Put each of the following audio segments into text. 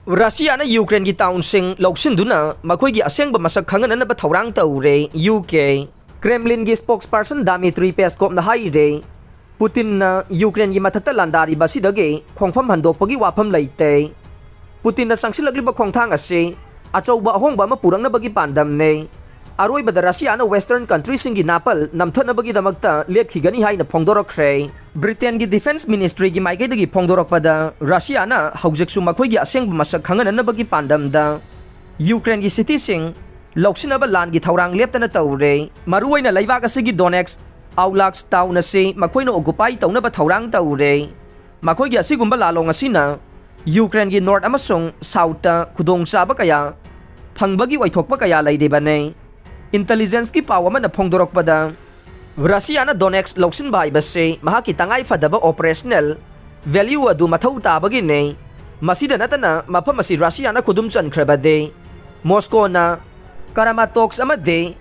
Russia na Ukraine gi town sing lawsinduna makhoi gi asengba masak khanganana ba thorang taure UK Kremlin gi spokesperson Dmitry Peskov na haire Putin na Ukraine gi mathakta landari ba sidage khongpham handokpagi wafam leite Putin na sangsilagli ba khongthang ase achauba ahongba ma purang na bagi pandam ne aroi bada Russia na western country singi napal namthana bagi damakta lepkhigani haina phongdorokre Britain gi defense ministry gi maikai dagi phongdorok pada Russia na haujeksu makhoi gi aseng masak khangan na bagi pandam da Ukraine gi city sing loksina ba lan gi thorang leptana taure maruai na laibak asigi Donetsk Aulax town ase makhoi no occupy tawna ba thorang taure makhoi gi asigumba lalong asina Ukraine gi north amasung south ta khudong chaba kaya phangbagi waithokpa kaya laideba ne intelligence ki pawama na phongdorok pada Russia na Donetsk loksin bai base mahaki tangai fadaba operational value adu mathau tabagi ne masida natana mafam asi Russia na khudum chankhrabade Moscow na Karamatorsk amade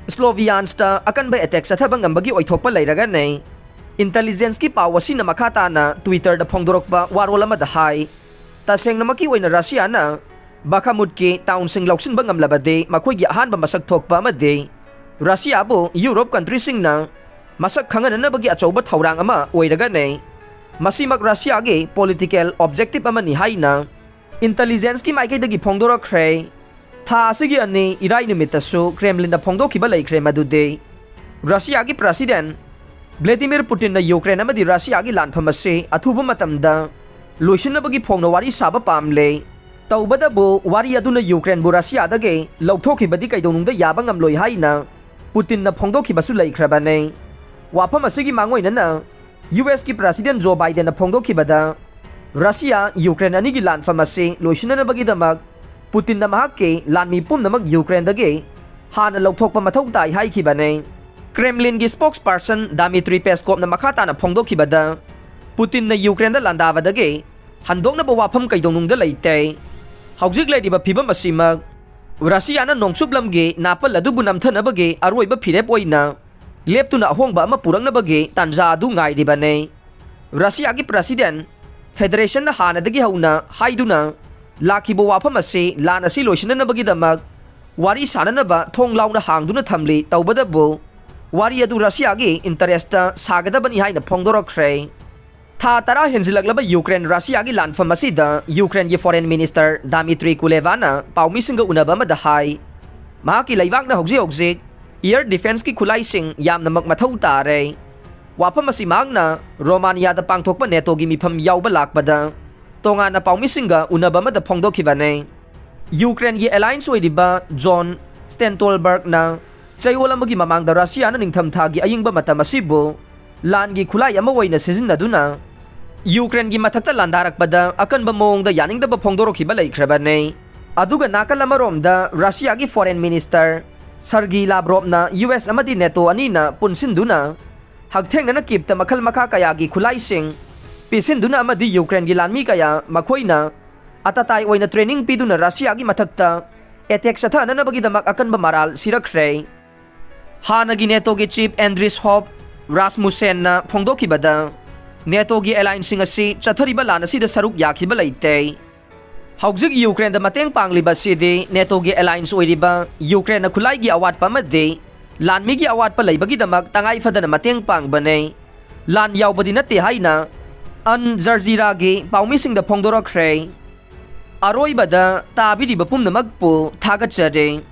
Sloviansk akan ba attack sa thabang ambagi oithokpa lairaga ne intelligence ki pawasi na makata na Twitter da phongdorok ba warol amada hai taseng na maki oina Russia na Bakhmut ki town sing loksin ba ngamlabade makhoi gi ahan ba masak thokpa amade Russia bo Europe country sing na masak khangan na bagi achauba thorang ama oiraga ne masimak Russia ge political objective ama ni haina intelligence ki maikai dagi phongdorok khre tha asigi ani irai nimitasu Kremlin da phongdokiba laikhre madude Russia gi president Vladimir Putin na Ukraine amadi Russia gi lanpham ase athuba matamda loisina bagi phongna wari saba pamle tawbada bo wari aduna Ukraine bu Russia dage lauthokibadi kaidonungda yaba ngamloi haina Putin na phongdokibasu laikhrabane wafam asigi mangoina na US ki president Joe Biden na phongdokibada Russia Ukraine ani gi lanpham ase loisina na bagi damak Putin na mahake lanmi pum namak Ukraine dage hana lauthokpa mathau tai haikibane Kremlin gi spokesperson Dmitry Peskov na makata na phongdokibada Putin na Ukraine da landava dage handokna ba wafam kaidonungda laite Haujik lai diba phibam asimag Russia na nongsuplam ge napal adubu namthana bage aroiba phirep oina leptuna ahongba ama purang na bage tanja adu ngai diba ne Russia gi president federation na hana dagi hauna haiduna lakibo wafam ase lan asi loisina na bagi damak wari sana na ba thonglaw na hangduna thamli tawbada bo wari adu Russia gi interest sagada bani haina phongdorok khre Tha tara henzilaglaba Ukraine Russia gi lanpham asida Ukraine gi foreign minister Dmitry Kuleba na paumi singa unaba madahai mahaki laibak na hogji air defense ki khulai sing yamna mathau tare wafam asi magna Romania da pangthokpa NATO gi mifam yawba lakbada tonga na paumi singa unaba mada phongdokhibane Ukraine gi alliance oidiba John Stoltenberg na chayola magi mamangda Russia na ningtham thagi ayingba matam asibo lan gi khulai ama oina sizinaduna Ukraine gi mathakta landarak pada akan ba mong da yaning da ba phongdorokhiba laikhrabane aduga nakal amarom da Russia gi foreign minister Sergei Lavrov na US amadi NATO ani na punsinduna hagtheng na nakipta makhal makha kaya gi khulai sing pisinduna amadi Ukraine gi lanmi kaya makhoina atatai oina training piduna Russia gi mathakta attack satha na bagi damak akan ba maral sirakre hana gi NATO gi chief Andris Hope Rasmussen na phongdokhibada NATO gi alliance sing asi chathariba lan asi da saruk yakhiba laite haujik Ukraine da mateng pangliba sidi NATO gi alliance oiriba Ukraine na khulai gi awat pamade lanmi gi awat pa laibagi damak tangai fadana mateng pangbane lan yawbadi nate haina an Jazeera gi paumi sing da phongdorok khre aroi bada tabiri bapum namak pu thagat chare